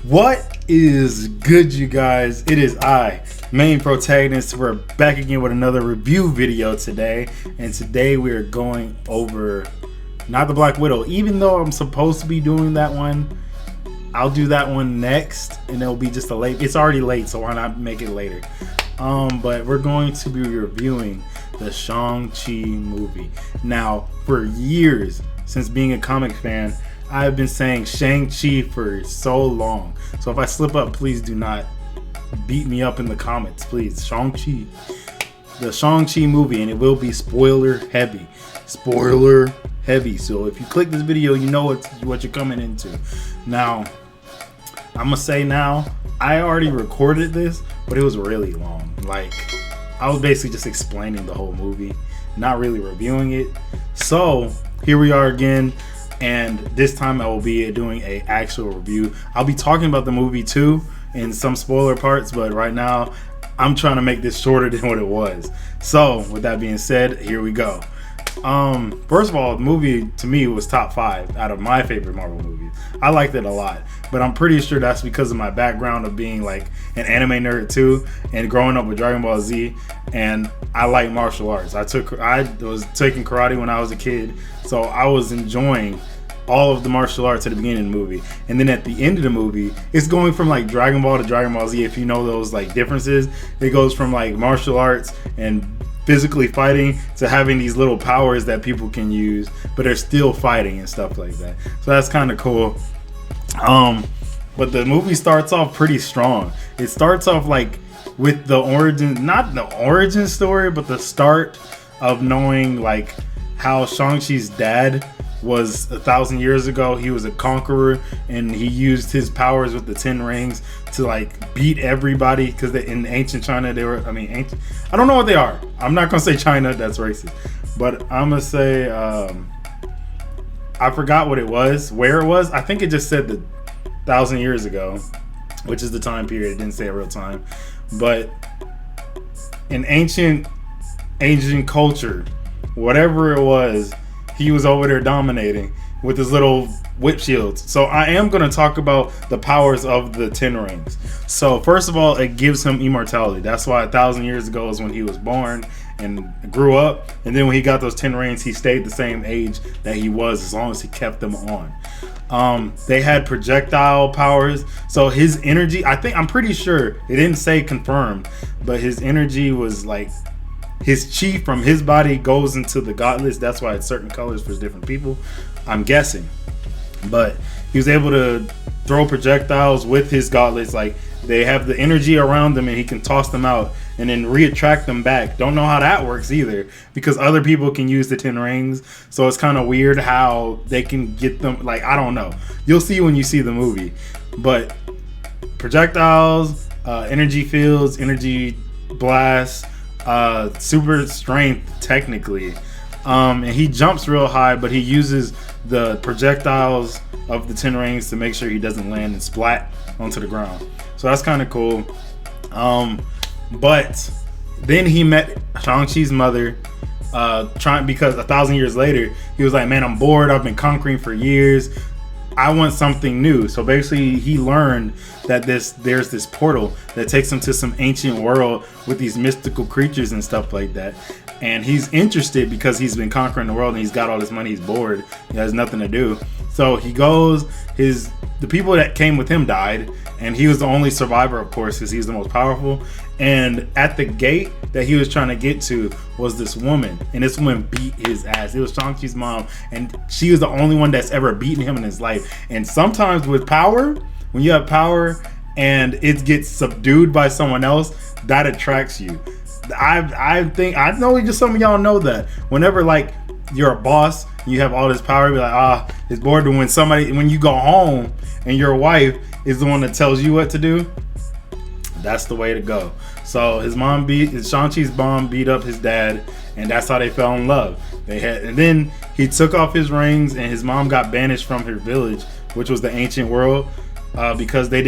What is good, you guys? It is I, main protagonist. We're back again with another review video today, and today we are going over not the Black Widow. Even though I'm supposed to be doing that one, I'll do that one next, and it'll be just a late. It's already late, so why not make it later? But we're going to be reviewing the Shang-Chi movie. Now, for years, since being a comic fan, I've been saying Shang-Chi for so long. So if I slip up, please do not beat me up in the comments, please. Shang-Chi. The Shang-Chi movie, and it will be spoiler heavy. Spoiler heavy. So if you click this video, you know what you're coming into. Now, I'm going to say now, I already recorded this, but it was really long. Like, I was basically just explaining the whole movie, not really reviewing it. So here we are again. And this time I will be doing an actual review. I'll be talking about the movie too in some spoiler parts, but right now I'm trying to make this shorter than what it was. So with that being said, here we go. First of all, the movie to me was top 5 out of my favorite Marvel movies. I liked it a lot, but I'm pretty sure that's because of my background of being like an anime nerd too, and growing up with Dragon Ball Z, and I like martial arts. I was taking karate when I was a kid, so I was enjoying all of the martial arts at the beginning of the movie, and then at the end of the movie, it's going from like Dragon Ball to Dragon Ball Z. If you know those like differences, it goes from like martial arts and physically fighting to having these little powers that people can use, but they're still fighting and stuff like that. So that's kind of cool. But the movie starts off pretty strong. It starts off like with the origin, not the origin story, but the start of knowing like how Shang-Chi's dad was 1,000 years ago. He was a conqueror, and he used his powers with the 10 rings to like beat everybody, because in ancient China they were, I don't know what they are. I'm not gonna say China, that's racist, but I'm gonna say I forgot what it was, where it was. I think it just said the 1,000 years ago, which is the time period. It didn't say a real time, but in ancient Asian culture, whatever it was, he was over there dominating with his little whip shields. So I am going to talk about the powers of the 10 rings. So first of all, it gives him immortality. That's why 1,000 years ago is when he was born and grew up. And then when he got those 10 rings, he stayed the same age that he was as long as he kept them on. They had projectile powers. So his energy, I'm pretty sure, it didn't say confirmed, but his energy was like, his chi from his body goes into the gauntlets. That's why it's certain colors for different people, I'm guessing. But he was able to throw projectiles with his gauntlets. Like, they have the energy around them, and he can toss them out and then reattract them back. Don't know how that works either, because other people can use the 10 rings. So it's kind of weird how they can get them. Like, I don't know. You'll see when you see the movie. But projectiles, energy fields, energy blasts, super strength technically, and he jumps real high, but he uses the projectiles of the 10 rings to make sure he doesn't land and splat onto the ground. So that's kind of cool. But then he met Shang-Chi's mother, because 1,000 years later he was like, man, I'm bored, I've been conquering for years, I want something new. So basically he learned that there's this portal that takes him to some ancient world with these mystical creatures and stuff like that. And he's interested because he's been conquering the world and he's got all this money, he's bored, he has nothing to do. So he goes, the people that came with him died, and he was the only survivor, of course, because he's the most powerful. And at the gate that he was trying to get to was this woman, and this woman beat his ass. It was Shang-Chi's mom, and she was the only one that's ever beaten him in his life. And sometimes with power, when you have power and it gets subdued by someone else, that attracts you. I know just some of y'all know that. Whenever like you're a boss, you have all this power, you're like, it's bored. When you go home and your wife is the one that tells you what to do, that's the way to go. So Shang-Chi's mom beat up his dad, and that's how they fell in love. And then he took off his rings, and his mom got banished from her village, which was the ancient world, because they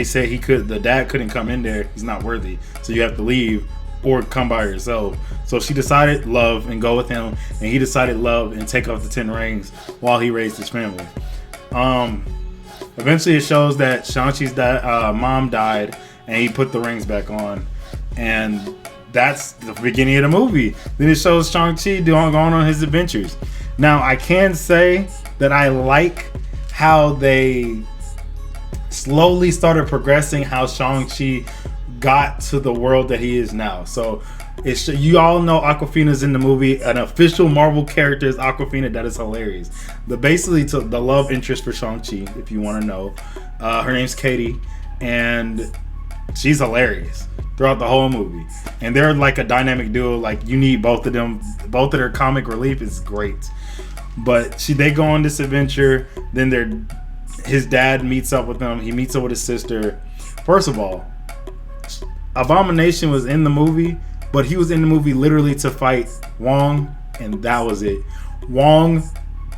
said the dad couldn't come in there, he's not worthy, so you have to leave or come by yourself. So she decided love and go with him, and he decided love and take off the 10 rings while he raised his family. eventually it shows that Shang-Chi's mom died, and he put the rings back on, and that's the beginning of the movie. Then it shows Shang-Chi going on his adventures. Now, I can say that I like how they slowly started progressing how Shang-Chi got to the world that he is now. So you all know Awkwafina's in the movie. An official Marvel character is Awkwafina. That is hilarious. Basically the love interest for Shang-Chi, if you want to know. Her name's Katie, and she's hilarious throughout the whole movie. And they're like a dynamic duo. Like, you need both of them. Both of their comic relief is great. But they go on this adventure. Then his dad meets up with them. He meets up with his sister. First of all, Abomination was in the movie, but he was in the movie literally to fight Wong, and that was it. Wong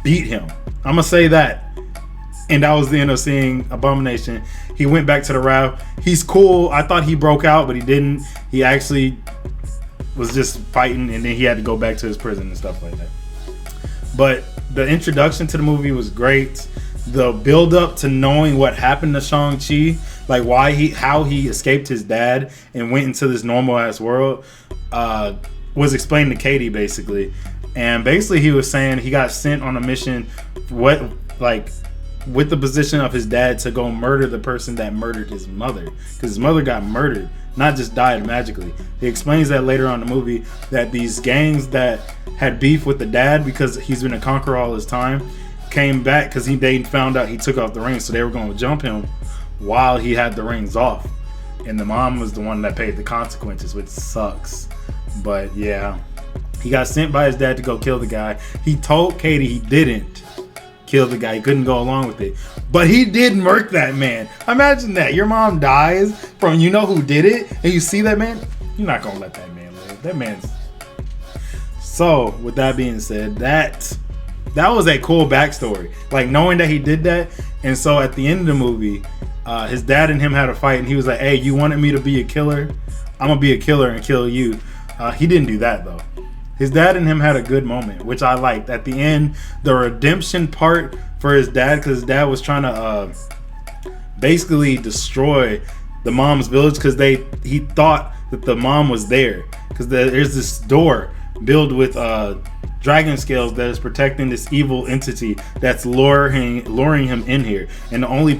beat him. I'm gonna say that. And that was the end of seeing Abomination. He went back to the raft. He's cool. I thought he broke out, but he didn't. He actually was just fighting, and then he had to go back to his prison and stuff like that. But the introduction to the movie was great. The build up to knowing what happened to Shang-Chi, like how he escaped his dad and went into this normal ass world, was explained to Katie basically. And basically he was saying he got sent on a mission with the position of his dad to go murder the person that murdered his mother, because his mother got murdered, not just died magically. He explains that later on in the movie, that these gangs that had beef with the dad because he's been a conqueror all his time came back because they found out he took off the rings, so they were going to jump him while he had the rings off, and the mom was the one that paid the consequences, which sucks. But yeah, he got sent by his dad to go kill the guy. He told Katie he didn't kill the guy, he couldn't go along with it, but he did murk that man. Imagine that, your mom dies from you know who did it, and you see that man, you're not gonna let that man live. That man's... So with that being said, that was a cool backstory, like knowing that he did that. And so at the end of the movie, his dad and him had a fight, and he was like, hey, you wanted me to be a killer, I'm gonna be a killer and kill you. He didn't do that though. His dad and him had a good moment, which I liked. At the end, the redemption part for his dad, because his dad was trying to basically destroy the mom's village, because he thought that the mom was there, because there's this door built with dragon scales that is protecting this evil entity that's luring him in here. And the only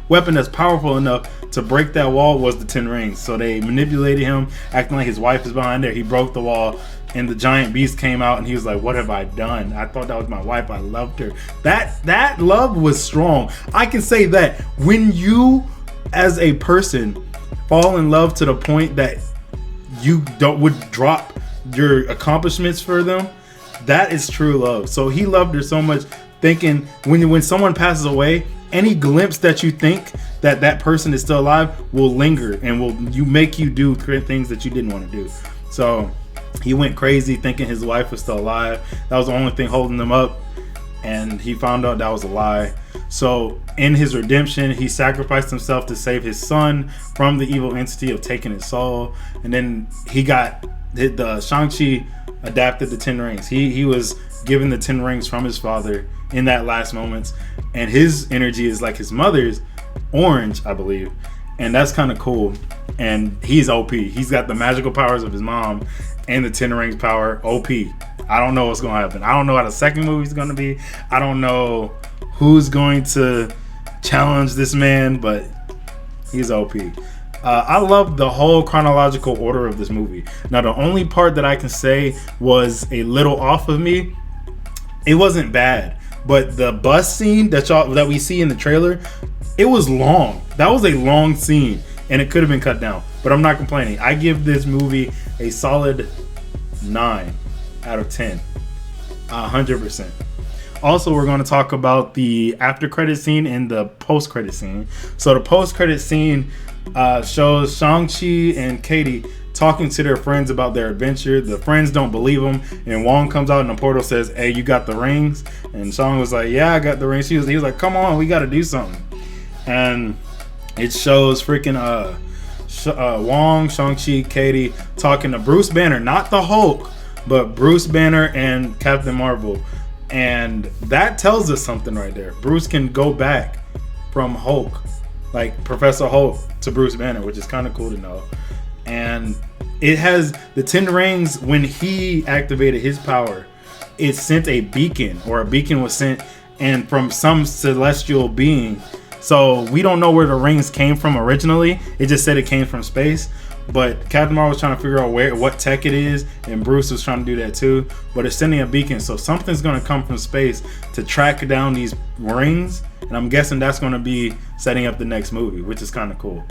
weapon that's powerful enough to break that wall was the 10 rings. So they manipulated him, acting like his wife is behind there. He broke the wall, and the giant beast came out, and he was like, what have I done? I thought that was my wife. I loved her. That love was strong. I can say that when you as a person fall in love to the point that you would drop your accomplishments for them, that is true love. So he loved her so much, thinking when someone passes away, any glimpse that you think that person is still alive will linger and will make you do things that you didn't want to do. So he went crazy thinking his wife was still alive. That was the only thing holding him up, and he found out that was a lie. So in his redemption, he sacrificed himself to save his son from the evil entity of taking his soul. And then the Shang-Chi adapted the 10 rings. He was given the 10 rings from his father in that last moments, and his energy is like his mother's, orange, I believe, and that's kind of cool. And he's OP. He's got the magical powers of his mom and the 10 rings power. OP. I don't know what's gonna happen. I don't know how the second movie's gonna be. I don't know who's going to challenge this man, but he's OP. I love the whole chronological order of this movie. Now, the only part that I can say was a little off of me, it wasn't bad, but the bus scene that we see in the trailer, it was long. That was a long scene, and it could have been cut down, but I'm not complaining. I give this movie a solid 9 out of 10, 100%. Also, we're going to talk about the after credit scene and the post credit scene. So the post credit scene shows Shang-Chi and Katie talking to their friends about their adventure. The friends don't believe them, and Wong comes out in the portal, says, hey, you got the rings? And Shang was like, yeah, I got the rings. He was like, come on, we got to do something. And it shows freaking Wong, Shang-Chi, Katie talking to Bruce Banner, not the Hulk, but Bruce Banner and Captain Marvel. And that tells us something right there. Bruce can go back from Hulk, like Professor Hulk, to Bruce Banner, which is kind of cool to know. And it has the 10 rings. When he activated his power, it sent a beacon, or a beacon was sent and from some celestial being. So we don't know where the rings came from originally. It just said it came from space. But Captain Marvel was trying to figure out what tech it is, and Bruce was trying to do that too. But it's sending a beacon, so something's going to come from space to track down these rings. And I'm guessing that's going to be setting up the next movie, which is kind of cool.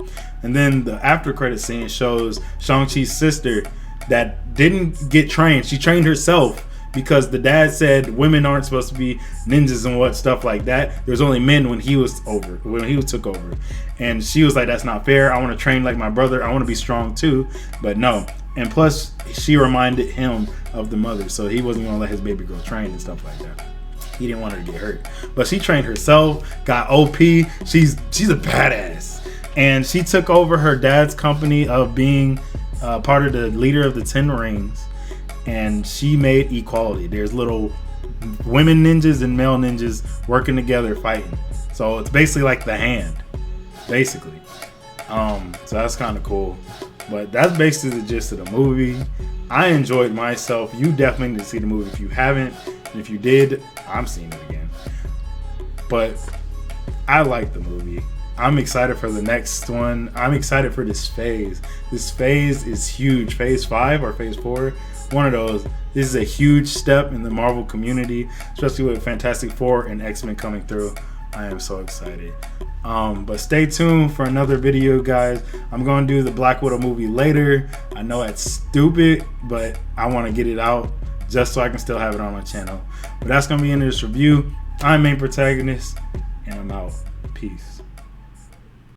And then the after credit scene shows Shang-Chi's sister that didn't get trained. She trained herself because the dad said women aren't supposed to be ninjas and what stuff like that. There's only men when he took over. And she was like, that's not fair. I want to train like my brother. I want to be strong too. But no. And plus, she reminded him of the mother, so he wasn't going to let his baby girl train and stuff like that. He didn't want her to get hurt. But she trained herself, got OP. She's a badass. And she took over her dad's company of being part of the leader of the 10 rings. And she made equality. There's little women ninjas and male ninjas working together fighting. So it's basically like the Hand, basically. So that's kind of cool. But that's basically the gist of the movie. I enjoyed myself. You definitely need to see the movie if you haven't. And if you did, I'm seeing it again. But I like the movie. I'm excited for the next one. I'm excited for this phase. This phase is huge. Phase 5 or phase 4. One of those. This is a huge step in the Marvel community, especially with Fantastic Four and X-Men coming through. I am so excited. But stay tuned for another video, guys. I'm going to do the Black Widow movie later. I know it's stupid, but I want to get it out just so I can still have it on my channel. But that's going to be in this review. I'm Main Protagonist, and I'm out. Peace.